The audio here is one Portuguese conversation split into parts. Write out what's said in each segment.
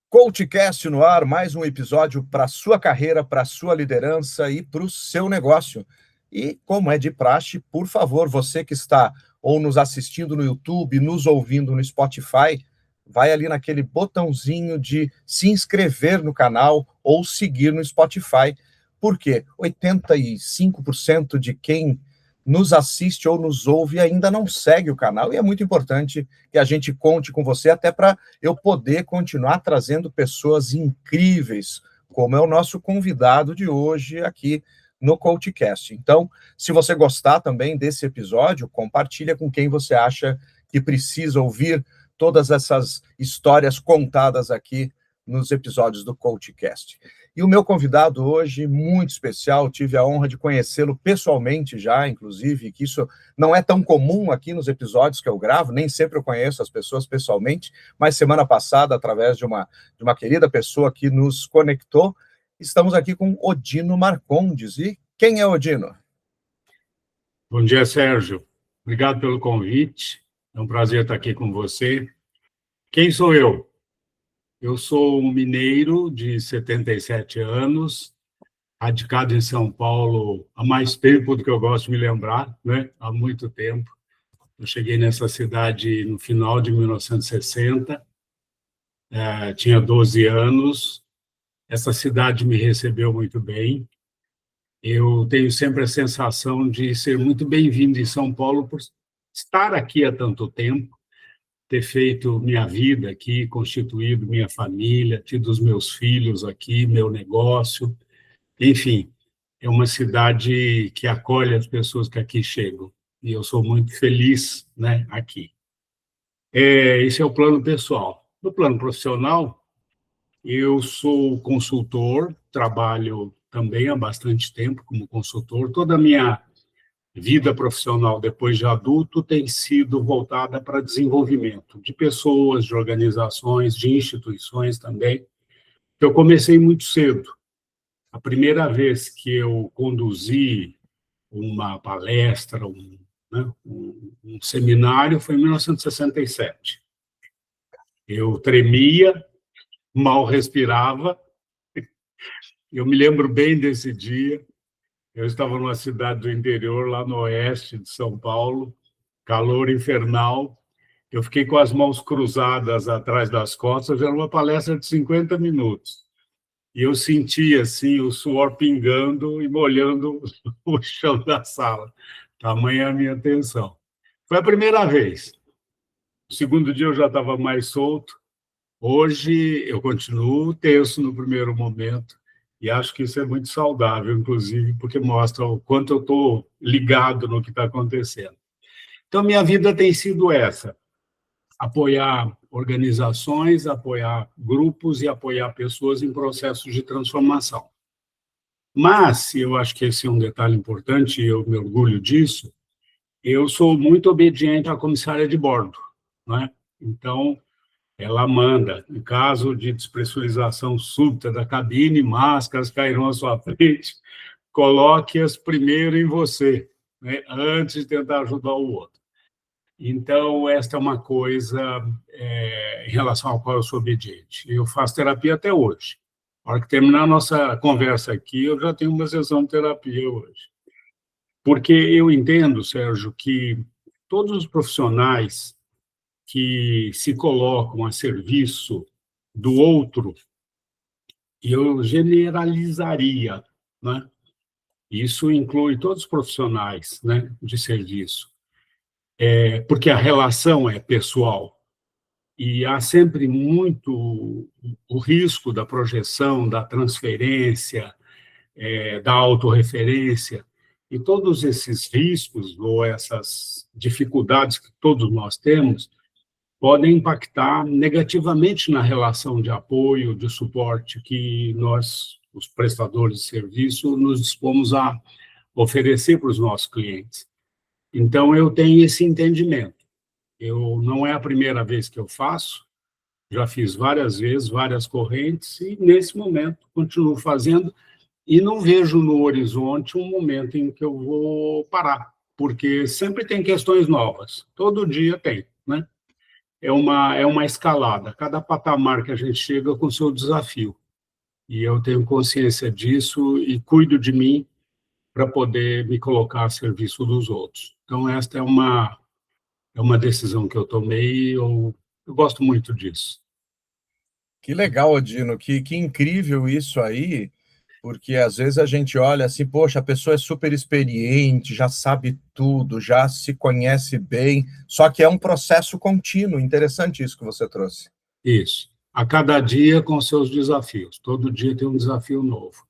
CoachCast no ar, mais um episódio para a sua carreira, para a sua liderança e para o seu negócio. E, como é de praxe, por favor, você que está ou nos assistindo no YouTube, nos ouvindo no Spotify, vai ali naquele botãozinho de se inscrever no canal ou seguir no Spotify, porque 85% de quem nos assiste ou nos ouve ainda não segue o canal, e é muito importante que a gente conte com você, até para eu poder continuar trazendo pessoas incríveis, como é o nosso convidado de hoje aqui no CoachCast. Então, se você gostar também desse episódio, compartilha com quem você acha que precisa ouvir todas essas histórias contadas aqui nos episódios do CoachCast. E o meu convidado hoje, muito especial, tive a honra de conhecê-lo pessoalmente já, inclusive, que isso não é tão comum aqui nos episódios que eu gravo, nem sempre eu conheço as pessoas pessoalmente, mas semana passada, através de uma querida pessoa que nos conectou, estamos aqui com Odino Marcondes. E quem é Odino? Bom dia, Sérgio. Obrigado pelo convite. É um prazer estar aqui com você. Quem sou eu? Eu sou um mineiro de 77 anos, radicado em São Paulo há mais tempo do que eu gosto de me lembrar, né? Há muito tempo. Eu cheguei nessa cidade no final de 1960, tinha 12 anos. Essa cidade me recebeu muito bem. Eu tenho sempre a sensação de ser muito bem-vindo em São Paulo por estar aqui há tanto tempo, ter feito minha vida aqui, constituído minha família, tido os meus filhos aqui, meu negócio. Enfim, é uma cidade que acolhe as pessoas que aqui chegam. E eu sou muito feliz, né, aqui. Esse é o plano pessoal. No plano profissional, eu sou consultor, trabalho também há bastante tempo como consultor. Toda a minha vida profissional, depois de adulto, tem sido voltada para desenvolvimento de pessoas, de organizações, de instituições também. Eu comecei muito cedo. A primeira vez que eu conduzi uma palestra, um seminário, foi em 1967. Eu tremia, mal respirava. Eu me lembro bem desse dia. Eu estava numa cidade do interior, lá no oeste de São Paulo, calor infernal. Eu fiquei com as mãos cruzadas atrás das costas, era uma palestra de 50 minutos. E eu sentia, assim, o suor pingando e molhando o chão da sala. Tamanha a minha tensão. Foi a primeira vez. O segundo dia eu já estava mais solto. Hoje eu continuo tenso no primeiro momento. E acho que isso é muito saudável, inclusive, porque mostra o quanto eu estou ligado no que está acontecendo. Então, minha vida tem sido essa: apoiar organizações, apoiar grupos e apoiar pessoas em processos de transformação. Mas, eu acho que esse é um detalhe importante, e eu me orgulho disso, eu sou muito obediente à comissária de bordo, né? Então, ela manda, em caso de despressurização súbita da cabine, máscaras cairão à sua frente, coloque-as primeiro em você, né, antes de tentar ajudar o outro. Então, esta é uma coisa em relação ao qual eu sou obediente. Eu faço terapia até hoje. Na hora que terminar a nossa conversa aqui, eu já tenho uma sessão de terapia hoje. Porque eu entendo, Sérgio, que todos os profissionais que se colocam a serviço do outro, eu generalizaria, né? Isso inclui todos os profissionais, né, de serviço, porque a relação é pessoal e há sempre muito o risco da projeção, da transferência, da autorreferência, e todos esses riscos ou essas dificuldades que todos nós temos podem impactar negativamente na relação de apoio, de suporte que nós, os prestadores de serviço, nos dispomos a oferecer para os nossos clientes. Então, eu tenho esse entendimento. Não é a primeira vez que eu faço, já fiz várias vezes, várias correntes, e nesse momento continuo fazendo, e não vejo no horizonte um momento em que eu vou parar, porque sempre tem questões novas, todo dia tem, né? é uma escalada. Cada patamar que a gente chega com o seu desafio. E eu tenho consciência disso e cuido de mim para poder me colocar a serviço dos outros. Então, esta é uma decisão que eu tomei e eu gosto muito disso. Que legal, Odino, que incrível isso aí, porque às vezes a gente olha assim, poxa, a pessoa é super experiente, já sabe tudo, já se conhece bem, só que é um processo contínuo. Interessante isso que você trouxe. Isso. A cada dia com seus desafios. Todo dia tem um desafio novo.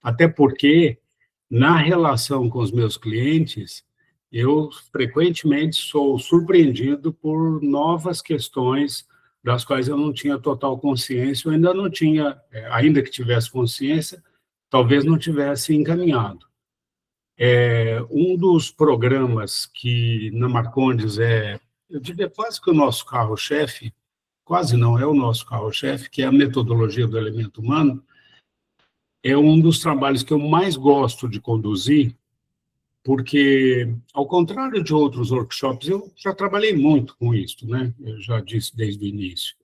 Até porque, na relação com os meus clientes, eu frequentemente sou surpreendido por novas questões das quais eu não tinha total consciência, eu ainda não tinha, ainda que tivesse consciência, talvez não tivesse encaminhado. Um dos programas que na Marcondes eu diria quase que o nosso carro-chefe, quase não, é o nosso carro-chefe, que é a metodologia do elemento humano, é um dos trabalhos que eu mais gosto de conduzir, porque, ao contrário de outros workshops, eu já trabalhei muito com isso, né? Eu já disse desde o início.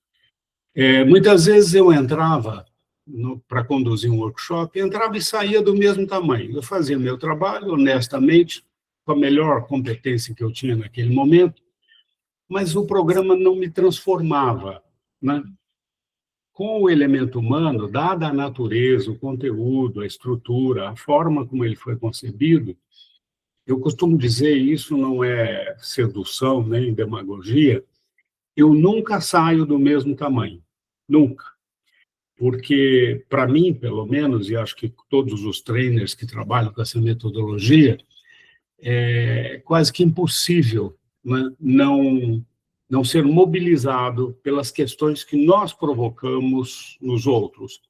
Muitas vezes eu entrava para conduzir um workshop, entrava e saía do mesmo tamanho. Eu fazia meu trabalho honestamente, com a melhor competência que eu tinha naquele momento, mas o programa não me transformava, né? Com o elemento humano, dada a natureza, o conteúdo, a estrutura, a forma como ele foi concebido, eu costumo dizer, isso não é sedução nem demagogia, eu nunca saio do mesmo tamanho, nunca. Porque, para mim, pelo menos, e acho que todos os trainers que trabalham com essa metodologia, é quase que impossível, né, não ser mobilizado pelas questões que nós provocamos nos outros,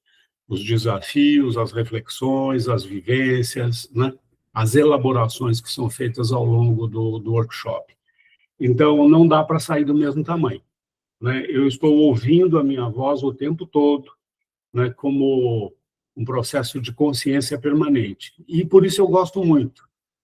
os desafios, as reflexões, as vivências, né, as elaborações que são feitas ao longo do workshop. Então, não dá para sair do mesmo tamanho, né? Eu estou ouvindo a minha voz o tempo todo, né, como um processo de consciência permanente. E por isso eu gosto muito,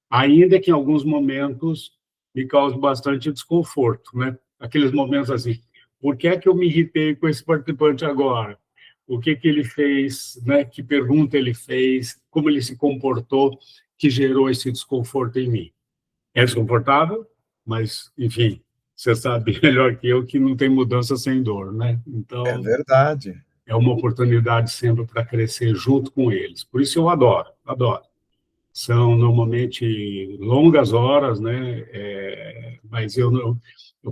ainda que em alguns momentos me cause bastante desconforto, né? Aqueles momentos assim, por que é que eu me irritei com esse participante agora? O que ele fez, né? Que pergunta ele fez, como ele se comportou, que gerou esse desconforto em mim. É desconfortável, mas, enfim, você sabe melhor que eu que não tem mudança sem dor, né? É Então, verdade. é uma oportunidade sempre para crescer junto com eles. Por isso eu adoro, adoro. São normalmente longas horas, né? Mas eu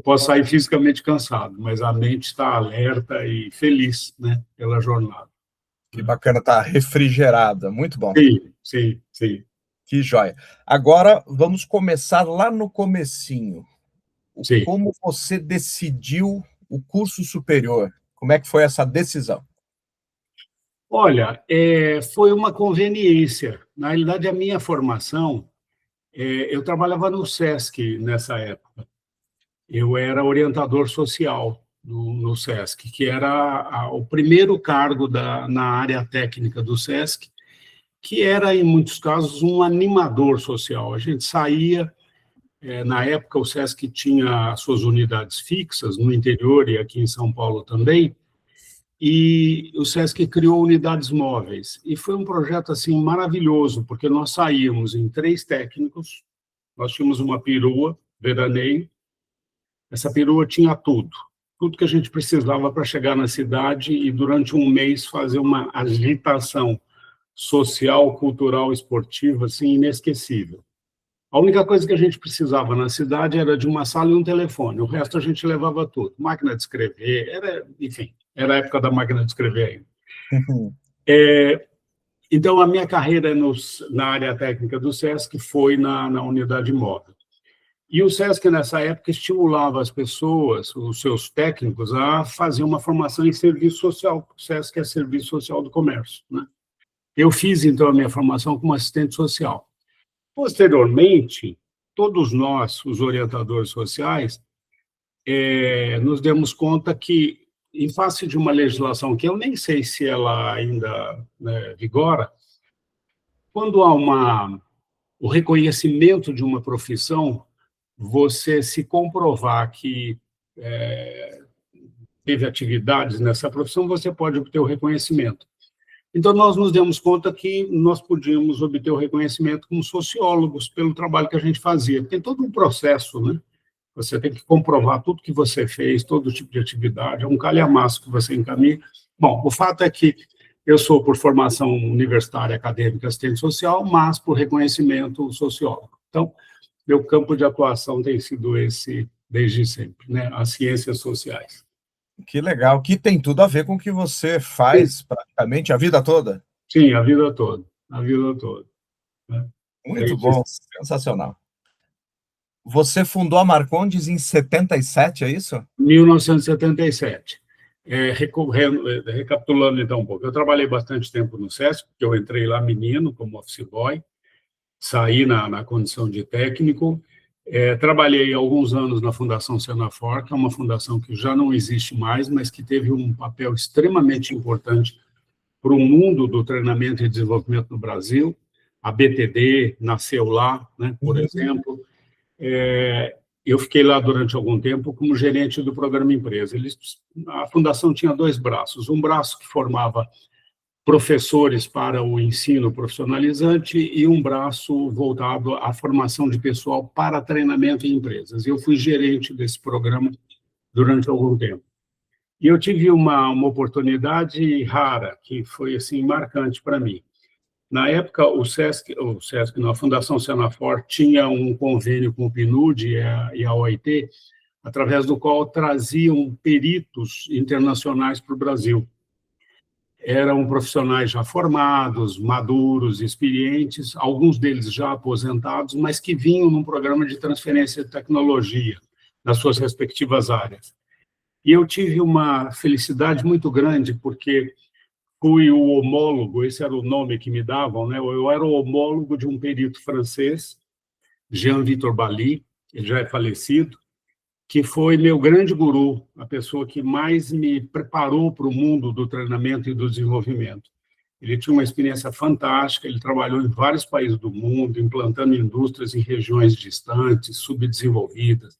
posso sair fisicamente cansado, mas a mente está alerta e feliz, né? Pela jornada. Que bacana, tá refrigerada. Muito bom. Sim, sim, sim. Que joia. Agora vamos começar lá no comecinho. Sim. Como você decidiu o curso superior? Como é que foi essa decisão? Olha, foi uma conveniência. Na realidade, a minha formação, eu trabalhava no SESC nessa época. Eu era orientador social no SESC, que era o primeiro cargo na área técnica do SESC, que era, em muitos casos, um animador social. A gente saía, na época o SESC tinha suas unidades fixas, no interior e aqui em São Paulo também, e o SESC criou unidades móveis. E foi um projeto assim maravilhoso, porque nós saímos em 3 técnicos, nós tínhamos uma perua, veraneio, essa perua tinha tudo que a gente precisava para chegar na cidade e, durante um mês, fazer uma agitação social, cultural, esportiva, assim, inesquecível. A única coisa que a gente precisava na cidade era de uma sala e um telefone, o resto a gente levava tudo. Máquina de escrever, enfim, era a época da máquina de escrever ainda. Então, a minha carreira na área técnica do SESC foi na unidade móvel. E o SESC, nessa época, estimulava as pessoas, os seus técnicos, a fazer uma formação em serviço social. O SESC é Serviço Social do Comércio, né? Eu fiz, então, a minha formação como assistente social. Posteriormente, todos nós, os orientadores sociais, nos demos conta que, em face de uma legislação que eu nem sei se ela ainda, né, vigora, quando há o reconhecimento de uma profissão, você se comprovar que teve atividades nessa profissão, você pode obter o reconhecimento. Então, nós nos demos conta que nós podíamos obter o reconhecimento como sociólogos pelo trabalho que a gente fazia. Tem todo um processo, né? Você tem que comprovar tudo que você fez, todo tipo de atividade, é um calhamaço que você encaminha. Bom, o fato é que eu sou, por formação universitária, acadêmica, assistente social, mas por reconhecimento sociólogo. Então, meu campo de atuação tem sido esse desde sempre, né? As ciências sociais. Que legal, que tem tudo a ver com o que você faz praticamente a vida toda. Sim, a vida toda, a vida toda. Né? Muito bom, sensacional. Você fundou a Marcondes em 77, é isso? 1977. Recapitulando então um pouco, eu trabalhei bastante tempo no SESC, porque eu entrei lá menino, como office boy, saí na condição de técnico, trabalhei alguns anos na Fundação Senafor, que é uma fundação que já não existe mais, mas que teve um papel extremamente importante para o mundo do treinamento e desenvolvimento no Brasil. A BTD nasceu lá, né, por exemplo. Eu fiquei lá durante algum tempo como gerente do programa Empresa. A fundação tinha dois braços. Um braço que formava professores para o ensino profissionalizante e um braço voltado à formação de pessoal para treinamento em empresas. Eu fui gerente desse programa durante algum tempo. E eu tive uma oportunidade rara, que foi assim marcante para mim. Na época, a Fundação Senafor tinha um convênio com o PNUD e a OIT, através do qual traziam peritos internacionais para o Brasil. Eram profissionais já formados, maduros, experientes, alguns deles já aposentados, mas que vinham num programa de transferência de tecnologia nas suas respectivas áreas. E eu tive uma felicidade muito grande, porque fui o homólogo, esse era o nome que me davam, né? Eu era o homólogo de um perito francês, Jean-Victor Bally, ele já é falecido, que foi meu grande guru, a pessoa que mais me preparou para o mundo do treinamento e do desenvolvimento. Ele tinha uma experiência fantástica, ele trabalhou em vários países do mundo, implantando indústrias em regiões distantes, subdesenvolvidas,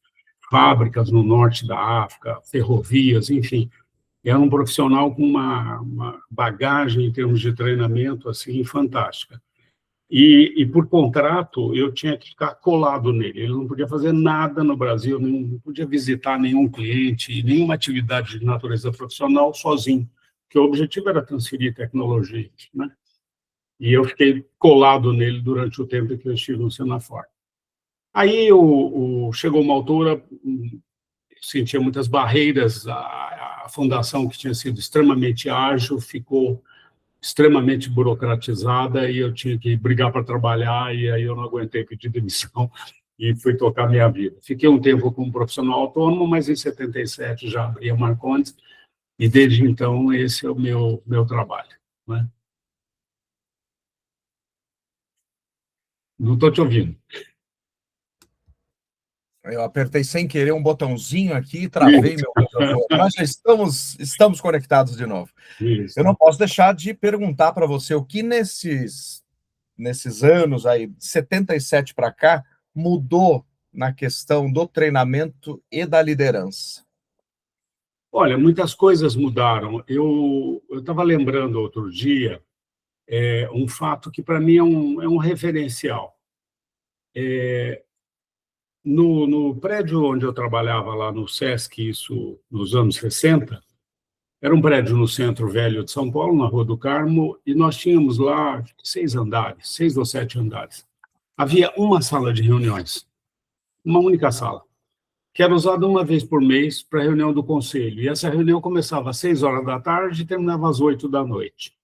fábricas no norte da África, ferrovias, enfim. Era um profissional com uma bagagem em termos de treinamento assim fantástica. E por contrato, eu tinha que ficar colado nele. Ele não podia fazer nada no Brasil, não podia visitar nenhum cliente, nenhuma atividade de natureza profissional sozinho, porque o objetivo era transferir tecnologia, né? E eu fiquei colado nele durante o tempo que eu estive no Senafor. Aí chegou uma altura, sentia muitas barreiras, a fundação, que tinha sido extremamente ágil, ficou extremamente burocratizada e eu tinha que brigar para trabalhar, e aí eu não aguentei pedir demissão e fui tocar minha vida. Fiquei um tempo como profissional autônomo, mas em 77 já abri a Marcondes e desde então esse é o meu trabalho, né? Não estou te ouvindo. Eu apertei sem querer um botãozinho aqui e travei meu microfone. Nós já estamos conectados de novo. Isso. Eu não posso deixar de perguntar para você o que nesses anos aí, de 77 para cá, mudou na questão do treinamento e da liderança. Olha, muitas coisas mudaram. Eu estava lembrando outro dia um fato que para mim é um referencial. No prédio onde eu trabalhava lá no SESC, isso nos anos 60, era um prédio no centro velho de São Paulo, na Rua do Carmo, e nós tínhamos lá 6 andares, 6 ou 7 andares. Havia uma sala de reuniões, uma única sala, que era usada uma vez por mês para a reunião do conselho. E essa reunião começava às 6 horas da tarde e terminava às 8 da noite.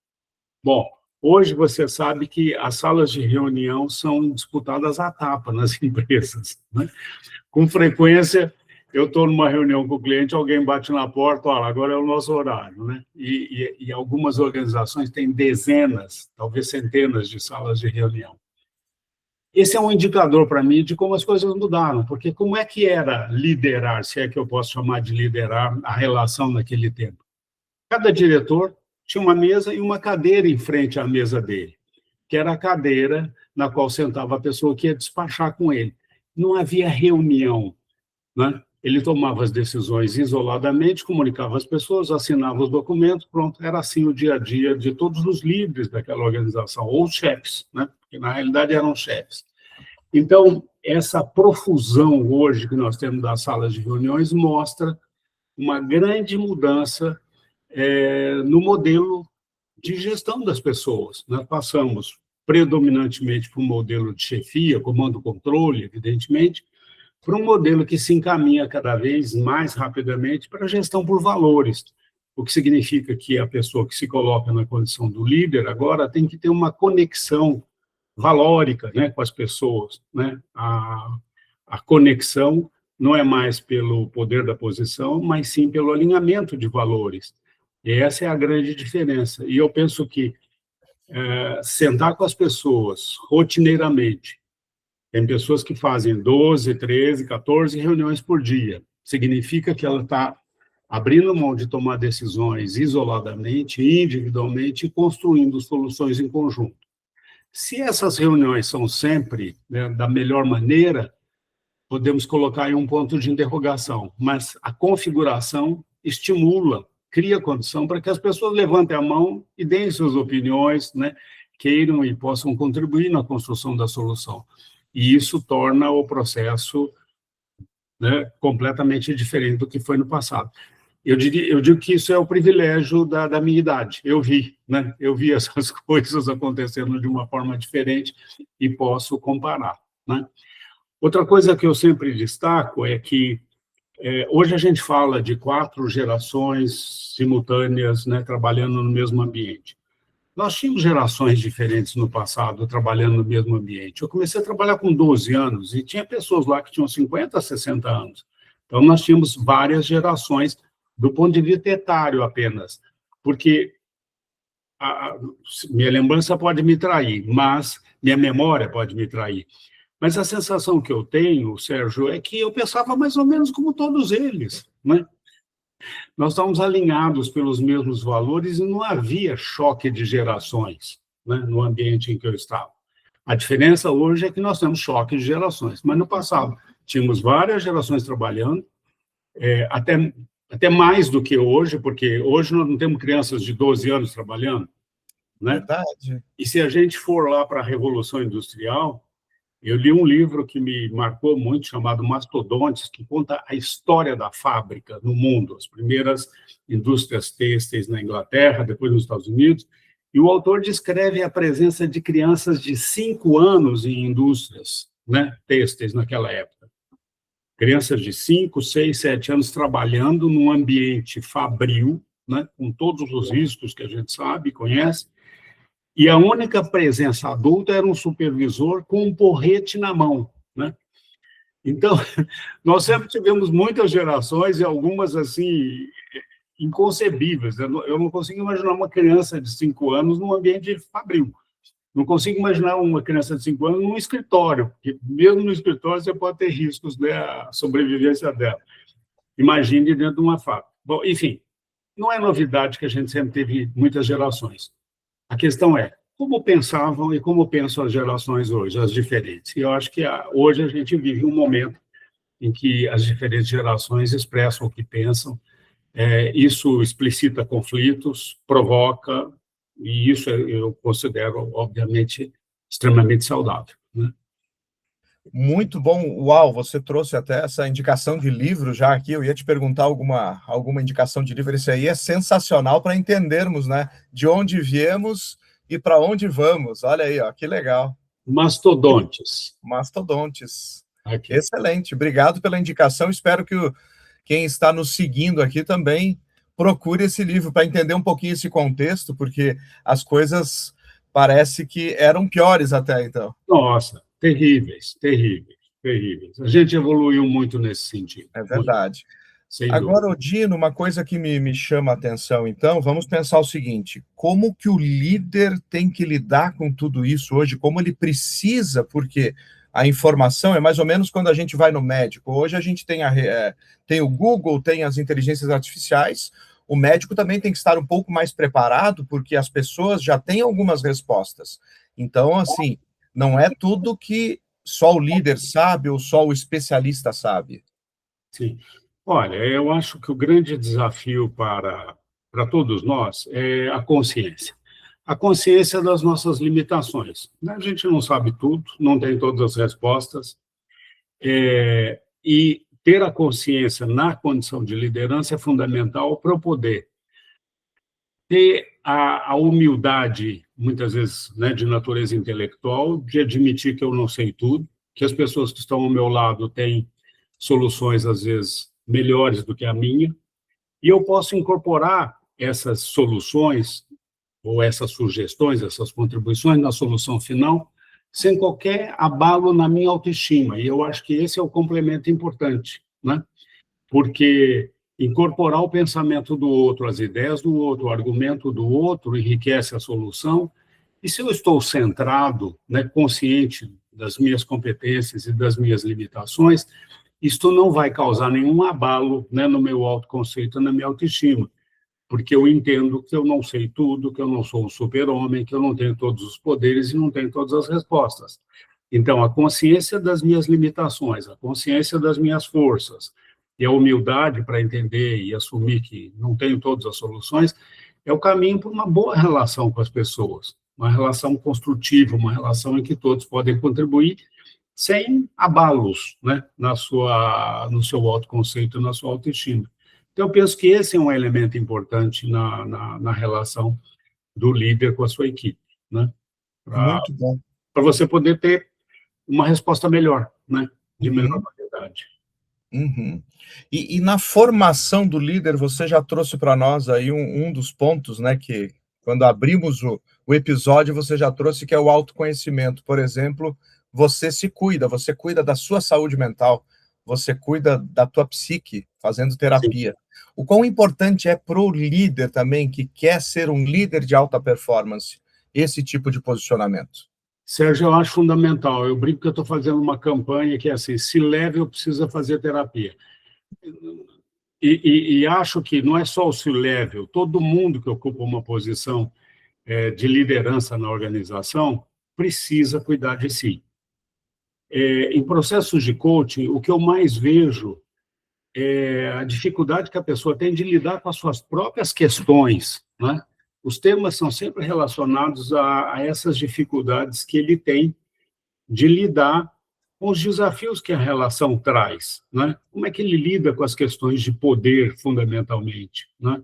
Bom, hoje você sabe que as salas de reunião são disputadas à tapa nas empresas, né? Com frequência, eu estou numa reunião com o cliente, alguém bate na porta, olha, agora é o nosso horário, né? E algumas organizações têm dezenas, talvez centenas de salas de reunião. Esse é um indicador para mim de como as coisas mudaram, porque como é que era liderar, se é que eu posso chamar de liderar, a relação naquele tempo? Cada diretor tinha uma mesa e uma cadeira em frente à mesa dele, que era a cadeira na qual sentava a pessoa que ia despachar com ele. Não havia reunião, né? ele tomava as decisões isoladamente, comunicava às pessoas, assinava os documentos, pronto, era assim o dia a dia de todos os líderes daquela organização, ou chefes, né? Porque na realidade eram chefes. Então, essa profusão hoje que nós temos das salas de reuniões mostra uma grande mudança no modelo de gestão das pessoas. Nós passamos predominantemente para um modelo de chefia, comando-controle, evidentemente, para um modelo que se encaminha cada vez mais rapidamente para a gestão por valores, o que significa que a pessoa que se coloca na condição do líder agora tem que ter uma conexão valórica, né, com as pessoas, né? A conexão não é mais pelo poder da posição, mas sim pelo alinhamento de valores. E essa é a grande diferença. E eu penso que sentar com as pessoas rotineiramente, tem pessoas que fazem 12, 13, 14 reuniões por dia, significa que ela está abrindo mão de tomar decisões isoladamente, individualmente, e construindo soluções em conjunto. Se essas reuniões são sempre, né, da melhor maneira, podemos colocar aí um ponto de interrogação, mas a configuração estimula, cria condição para que as pessoas levantem a mão e deem suas opiniões, né, queiram e possam contribuir na construção da solução. E isso torna o processo, né, completamente diferente do que foi no passado. Eu digo que isso é o privilégio da minha idade. Eu vi, né? Eu vi essas coisas acontecendo de uma forma diferente e posso comparar, né? Outra coisa que eu sempre destaco é que hoje a gente fala de 4 gerações simultâneas, né, trabalhando no mesmo ambiente. Nós tínhamos gerações diferentes no passado trabalhando no mesmo ambiente. Eu comecei a trabalhar com 12 anos e tinha pessoas lá que tinham 50, 60 anos. Então, nós tínhamos várias gerações do ponto de vista etário apenas, porque minha lembrança pode me trair, mas minha memória pode me trair. Mas a sensação que eu tenho, Sérgio, é que eu pensava mais ou menos como todos eles, né? Nós estávamos alinhados pelos mesmos valores e não havia choque de gerações, né, no ambiente em que eu estava. A diferença hoje é que nós temos choque de gerações, mas no passado tínhamos várias gerações trabalhando, até mais do que hoje, porque hoje nós não temos crianças de 12 anos trabalhando, né? Verdade. E se a gente for lá para a Revolução Industrial, eu li um livro que me marcou muito, chamado Mastodontes, que conta a história da fábrica no mundo, as primeiras indústrias têxteis na Inglaterra, depois nos Estados Unidos, e o autor descreve a presença de crianças de 5 anos em indústrias, né, têxteis naquela época. Crianças de 5, 6, 7 anos trabalhando num ambiente fabril, né, com todos os riscos que a gente sabe, conhece, e a única presença adulta era um supervisor com um porrete na mão, né? Então, nós sempre tivemos muitas gerações e algumas, assim, inconcebíveis. Eu não consigo imaginar uma criança de 5 anos num ambiente fabril. Não consigo imaginar uma criança de 5 anos num escritório, porque mesmo no escritório você pode ter riscos, né, a sobrevivência dela. Imagine dentro de uma fábrica. Bom, enfim, não é novidade que a gente sempre teve muitas gerações. A questão é, como pensavam e como pensam as gerações hoje, as diferentes? E eu acho que hoje a gente vive um momento em que as diferentes gerações expressam o que pensam, isso explicita conflitos, provoca, e isso eu considero, obviamente, extremamente saudável, né? Muito bom. Uau, você trouxe até essa indicação de livro já aqui. Eu ia te perguntar alguma indicação de livro. Esse aí é sensacional para entendermos, né, de onde viemos e para onde vamos. Olha aí, ó, que legal. Mastodontes. Mastodontes. Aqui. Excelente. Obrigado pela indicação. Espero que quem está nos seguindo aqui também procure esse livro para entender um pouquinho esse contexto, porque as coisas parece que eram piores até então. Nossa, terríveis, terríveis, terríveis. A gente evoluiu muito nesse sentido. É verdade. Sem Agora, dúvida. Odino, uma coisa que me chama a atenção, então, vamos pensar o seguinte: como que o líder tem que lidar com tudo isso hoje? Como ele precisa, porque a informação é mais ou menos quando a gente vai no médico. Hoje a gente tem o Google, tem as inteligências artificiais, o médico também tem que estar um pouco mais preparado, porque as pessoas já têm algumas respostas. Então, assim, não é tudo que só o líder sabe ou só o especialista sabe. Sim. Olha, eu acho que o grande desafio para todos nós é a consciência. A consciência das nossas limitações. A gente não sabe tudo, não tem todas as respostas, e ter a consciência na condição de liderança é fundamental para eu poder ter a humildade, muitas vezes, né, de natureza intelectual, de admitir que eu não sei tudo, que as pessoas que estão ao meu lado têm soluções, às vezes, melhores do que a minha, e eu posso incorporar essas soluções, ou essas sugestões, essas contribuições na solução final, sem qualquer abalo na minha autoestima. E eu acho que esse é o complemento importante, né? Porque incorporar o pensamento do outro, as ideias do outro, o argumento do outro, enriquece a solução. E se eu estou centrado, né, consciente das minhas competências e das minhas limitações, isto não vai causar nenhum abalo, né, no meu autoconceito, na minha autoestima, porque eu entendo que eu não sei tudo, que eu não sou um super-homem, que eu não tenho todos os poderes e não tenho todas as respostas. Então, a consciência das minhas limitações, a consciência das minhas forças e a humildade para entender e assumir que não tenho todas as soluções é o caminho para uma boa relação com as pessoas, uma relação construtiva, uma relação em que todos podem contribuir sem abalos, né, no seu autoconceito, na sua autoestima. Então, eu penso que esse é um elemento importante na relação do líder com a sua equipe, né, Muito bom. para você poder ter uma resposta melhor, né, de melhor Uhum. qualidade. Uhum. E na formação do líder, você já trouxe para nós aí um dos pontos, né, que quando abrimos o episódio, você já trouxe, que é o autoconhecimento. Por exemplo, você cuida da sua saúde mental, você cuida da tua psique, fazendo Sim. terapia. O quão importante é para o líder também, que quer ser um líder de alta performance, esse tipo de posicionamento? Sérgio, eu acho fundamental. Eu brinco que eu estou fazendo uma campanha que é assim: se leve, eu preciso fazer terapia. E acho que não é só o C-level, todo mundo que ocupa uma posição de liderança na organização precisa cuidar de si. Em processos de coaching, o que eu mais vejo é a dificuldade que a pessoa tem de lidar com as suas próprias questões, né? Os temas são sempre relacionados a essas dificuldades que ele tem de lidar com os desafios que a relação traz, né? Como é que ele lida com as questões de poder, fundamentalmente, né?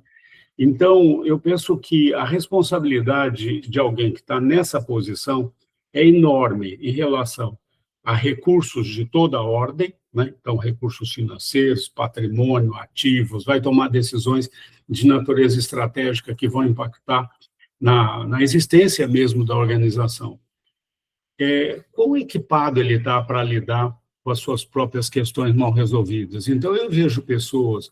Então, eu penso que a responsabilidade de alguém que está nessa posição é enorme em relação a recursos de toda a ordem, né? Então, recursos financeiros, patrimônio, ativos, vai tomar decisões de natureza estratégica que vão impactar na existência mesmo da organização. Quão equipado ele está para lidar com as suas próprias questões mal resolvidas? Então, eu vejo pessoas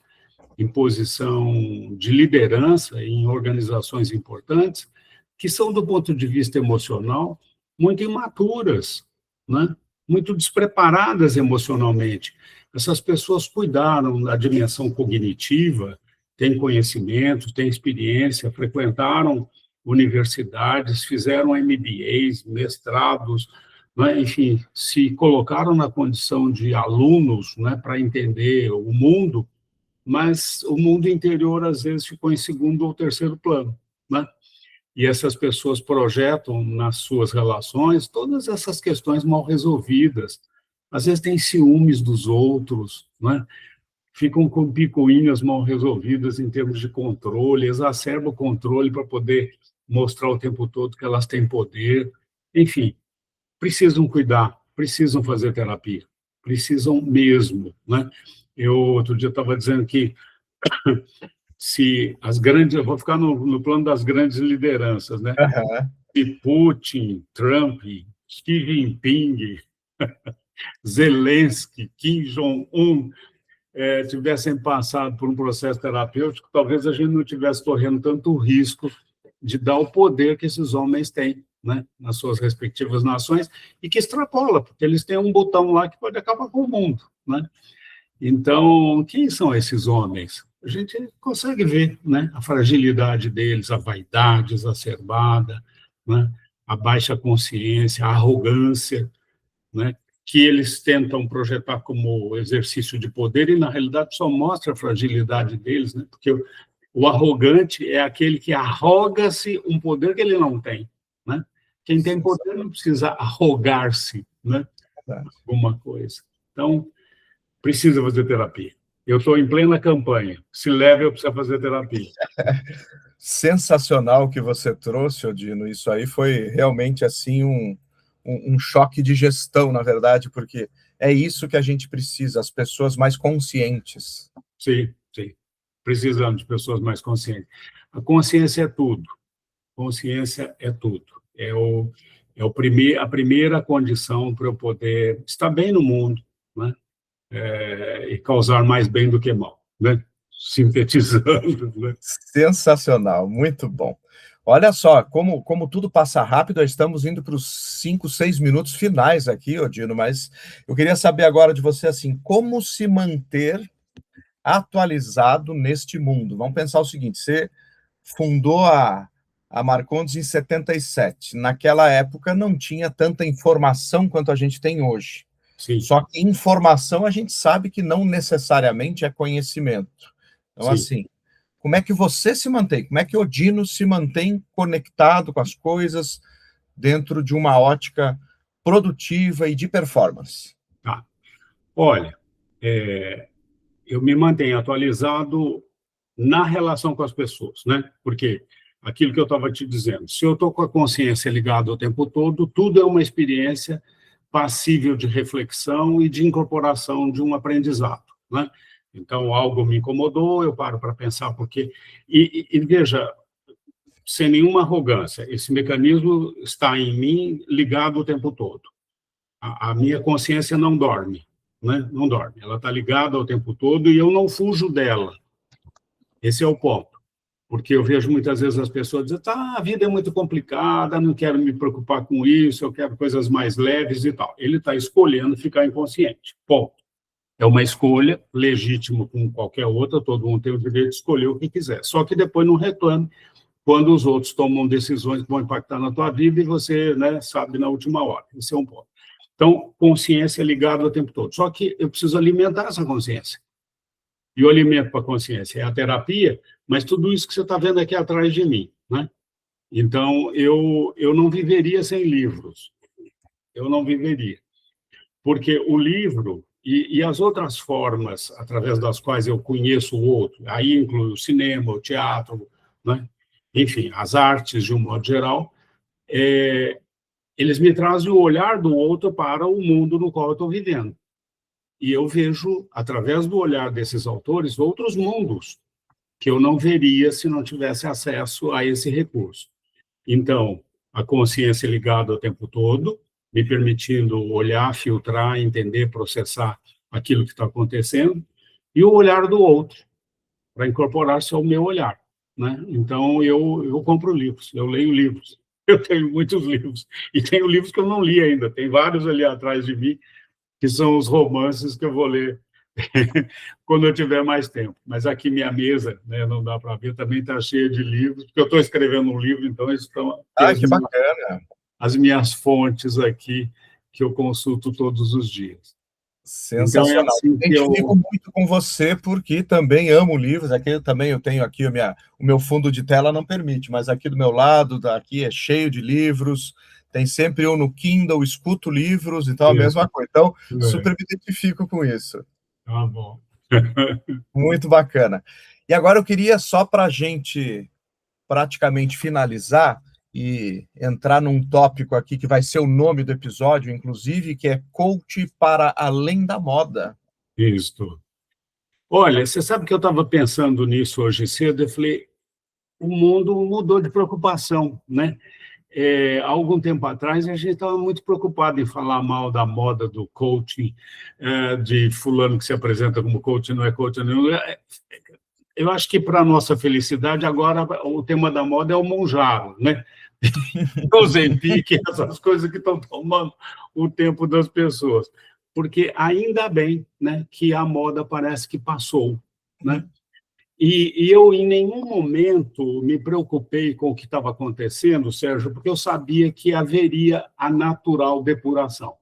em posição de liderança em organizações importantes, que são, do ponto de vista emocional, muito imaturas, né? Muito despreparadas emocionalmente. Essas pessoas cuidaram da dimensão cognitiva, têm conhecimento, têm experiência, frequentaram universidades, fizeram MBAs, mestrados, né? Enfim, se colocaram na condição de alunos, né, para entender o mundo, mas o mundo interior, às vezes, ficou em segundo ou terceiro plano, né? E essas pessoas projetam nas suas relações todas essas questões mal resolvidas. Às vezes têm ciúmes dos outros, né? Ficam com picuinhas mal resolvidas em termos de controle, exacerbam o controle para poder mostrar o tempo todo que elas têm poder. Enfim, precisam cuidar, precisam fazer terapia, precisam mesmo, né? Eu, outro dia, estava dizendo que se as grandes, eu vou ficar no plano das grandes lideranças, né? Aham. Se Putin, Trump, Xi Jinping, Zelensky, Kim Jong-un tivessem passado por um processo terapêutico, talvez a gente não tivesse correndo tanto risco de dar o poder que esses homens têm, né, nas suas respectivas nações, e que extrapola, porque eles têm um botão lá que pode acabar com o mundo, né? Então, quem são esses homens? A gente consegue ver, né, a fragilidade deles, a vaidade exacerbada, né, a baixa consciência, a arrogância, né? que eles tentam projetar como exercício de poder e, na realidade, só mostra a fragilidade deles, né? Porque o arrogante é aquele que arroga-se um poder que ele não tem, né? Quem tem poder não precisa arrogar-se, né? Alguma coisa. Então, precisa fazer terapia. Eu estou em plena campanha. Se leve, eu preciso fazer terapia. Sensacional o que você trouxe, Odino. Isso aí foi realmente assim um choque de gestão, na verdade, porque é isso que a gente precisa, as pessoas mais conscientes. Sim, sim. Precisamos de pessoas mais conscientes. A consciência é tudo. Consciência é tudo. A primeira condição para eu poder estar bem no mundo, né? E causar mais bem do que mal, né? Sintetizando, né? Sensacional, muito bom. Olha só, como tudo passa rápido, estamos indo para os 5, 6 minutos finais aqui, Odino, mas eu queria saber agora de você, assim, como se manter atualizado neste mundo? Vamos pensar o seguinte, você fundou a Marcondes em 77. Naquela época não tinha tanta informação quanto a gente tem hoje. Sim. Só que informação a gente sabe que não necessariamente é conhecimento. Então, Sim. assim, como é que você se mantém? Como é que o Odino se mantém conectado com as coisas dentro de uma ótica produtiva e de performance? Tá. Olha, eu me mantenho atualizado na relação com as pessoas, né? Porque aquilo que eu estava te dizendo, se eu estou com a consciência ligada o tempo todo, tudo é uma experiência passível de reflexão e de incorporação de um aprendizado, né? Então, algo me incomodou, eu paro para pensar por quê. E veja, sem nenhuma arrogância, esse mecanismo está em mim ligado o tempo todo. A minha consciência não dorme, né? Não dorme. Ela está ligada o tempo todo e eu não fujo dela. Esse é o ponto. Porque eu vejo muitas vezes as pessoas dizendo, a vida é muito complicada, não quero me preocupar com isso, eu quero coisas mais leves e tal. Ele está escolhendo ficar inconsciente. Ponto. É uma escolha legítima como qualquer outra, todo mundo tem o direito de escolher o que quiser. Só que depois não reclame quando os outros tomam decisões que vão impactar na tua vida e você, né, sabe na última hora. Esse é um ponto. Então, consciência ligada o tempo todo. Só que eu preciso alimentar essa consciência. E o alimento para a consciência é a terapia, mas tudo isso que você está vendo aqui atrás de mim, né? Então, eu não viveria sem livros. Eu não viveria. Porque o livro e as outras formas através das quais eu conheço o outro, aí inclui o cinema, o teatro, né? Enfim, as artes de um modo geral, eles me trazem o olhar do outro para o mundo no qual eu estou vivendo. E eu vejo, através do olhar desses autores, outros mundos que eu não veria se não tivesse acesso a esse recurso. Então, a consciência ligada o tempo todo, me permitindo olhar, filtrar, entender, processar aquilo que está acontecendo, e o olhar do outro, para incorporar-se ao meu olhar, né? Então, eu compro livros, eu leio livros, eu tenho muitos livros, e tenho livros que eu não li ainda, tem vários ali atrás de mim, que são os romances que eu vou ler quando eu tiver mais tempo. Mas aqui minha mesa, né, não dá para ver, também está cheia de livros, porque eu estou escrevendo um livro, então estão que bacana. As minhas fontes aqui que eu consulto todos os dias. Sensacional. Então, assim, identifico muito com você, porque também amo livros. Aqui eu tenho aqui o meu fundo de tela não permite, mas aqui do meu lado, aqui é cheio de livros. Tem sempre um no Kindle, escuto livros, então a mesma coisa. Então, super me identifico com isso. Tá bom. Muito bacana. E agora eu queria, só para a gente praticamente finalizar e entrar num tópico aqui que vai ser o nome do episódio, inclusive, que é Coach para Além da Moda. Isso. Olha, você sabe que eu estava pensando nisso hoje cedo, eu falei, o mundo mudou de preocupação, né? Há algum tempo atrás, a gente estava muito preocupado em falar mal da moda do coaching, de fulano que se apresenta como coach, não é coach nenhum. Eu acho que, para a nossa felicidade, agora o tema da moda é o Monjaro, né? O Ozempic, essas coisas que estão tomando o tempo das pessoas. Porque ainda bem, né, que a moda parece que passou, né? E eu, em nenhum momento, me preocupei com o que estava acontecendo, Sérgio, porque eu sabia que haveria a natural depuração.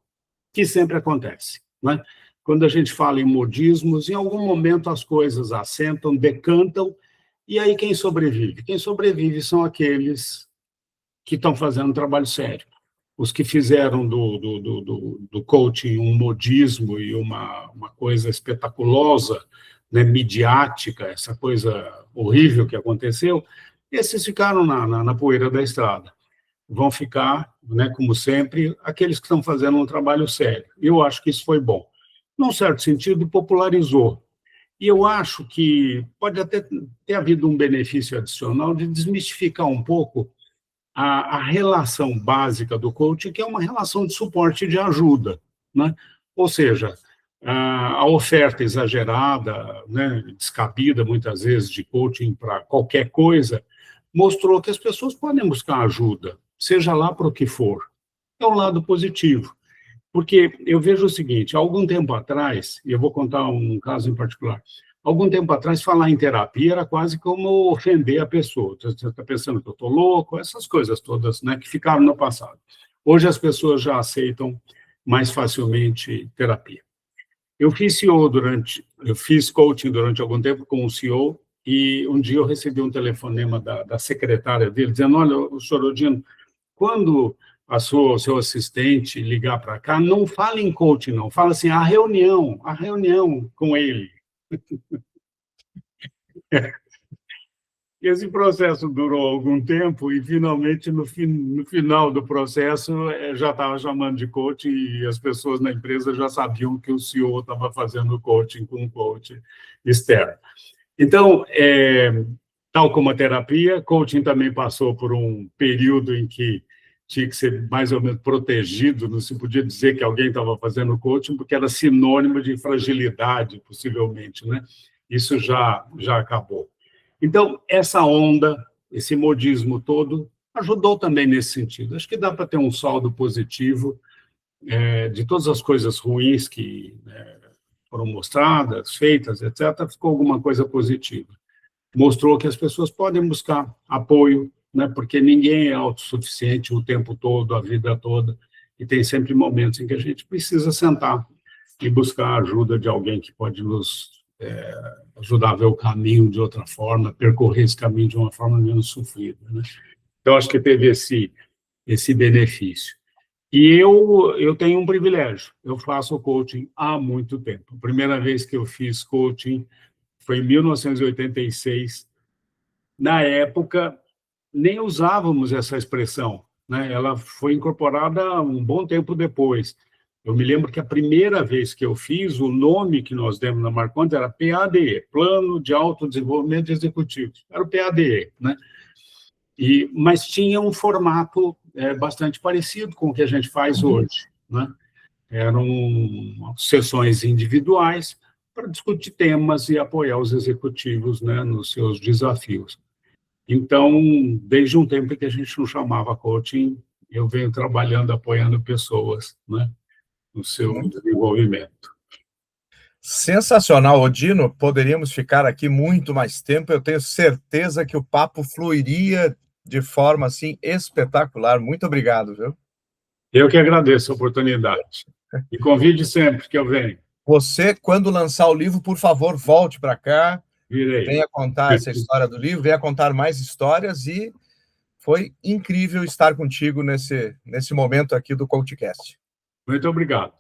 que sempre acontece, né? Quando a gente fala em modismos, em algum momento as coisas assentam, decantam, e aí quem sobrevive? Quem sobrevive são aqueles que estão fazendo um trabalho sério. Os que fizeram do coaching um modismo e uma coisa espetaculosa, né, midiática, essa coisa horrível que aconteceu, esses ficaram na poeira da estrada. Vão ficar, né, como sempre, aqueles que estão fazendo um trabalho sério. Eu acho que isso foi bom. Num certo sentido, popularizou. E eu acho que pode até ter havido um benefício adicional de desmistificar um pouco a relação básica do coaching, que é uma relação de suporte e de ajuda, né? Ou seja, a oferta exagerada, né, descabida muitas vezes de coaching para qualquer coisa, mostrou que as pessoas podem buscar ajuda, seja lá para o que for. É um lado positivo. Porque eu vejo o seguinte, há algum tempo atrás, e eu vou contar um caso em particular, algum tempo atrás, falar em terapia era quase como ofender a pessoa. Você está pensando que eu estou louco? Essas coisas todas, né, que ficaram no passado. Hoje as pessoas já aceitam mais facilmente terapia. Eu fiz coaching durante algum tempo com um CEO, e um dia eu recebi um telefonema da secretária dele, dizendo, olha, o Sorodino, quando o seu assistente ligar para cá, não fala em coaching, não. Fala assim, a reunião com ele. Esse processo durou algum tempo e, finalmente, no final do processo, já estava chamando de coaching e as pessoas na empresa já sabiam que o CEO estava fazendo coaching com um coach externo. Então, tal como a terapia, coaching também passou por um período em que tinha que ser mais ou menos protegido, não se podia dizer que alguém estava fazendo coaching, porque era sinônimo de fragilidade, possivelmente, né? Isso já acabou. Então, essa onda, esse modismo todo, ajudou também nesse sentido. Acho que dá para ter um saldo positivo de todas as coisas ruins que foram mostradas, feitas, etc., ficou alguma coisa positiva. Mostrou que as pessoas podem buscar apoio, né, porque ninguém é autossuficiente o tempo todo, a vida toda, e tem sempre momentos em que a gente precisa sentar e buscar a ajuda de alguém que pode nos ajudar a ver o caminho de outra forma, percorrer esse caminho de uma forma menos sofrida, né? Então, acho que teve esse benefício. E eu tenho um privilégio, eu faço coaching há muito tempo. A primeira vez que eu fiz coaching foi em 1986. Na época, nem usávamos essa expressão, né? Ela foi incorporada um bom tempo depois. Eu me lembro que a primeira vez que eu fiz, o nome que nós demos na Marcondes era PADE, Plano de Autodesenvolvimento Executivo. Era o PADE, né? Mas tinha um formato bastante parecido com o que a gente faz hoje, né? Eram sessões individuais para discutir temas e apoiar os executivos, né, nos seus desafios. Então, desde um tempo que a gente não chamava coaching, eu venho trabalhando, apoiando pessoas, né, no seu desenvolvimento. Sensacional, Odino. Poderíamos ficar aqui muito mais tempo. Eu tenho certeza que o papo fluiria de forma assim espetacular. Muito obrigado, viu? Eu que agradeço a oportunidade. E convide sempre que eu venho. Você, quando lançar o livro, por favor, volte para cá. Virei. Venha contar essa história do livro, venha contar mais histórias, e foi incrível estar contigo nesse momento aqui do CoachCast. Muito obrigado.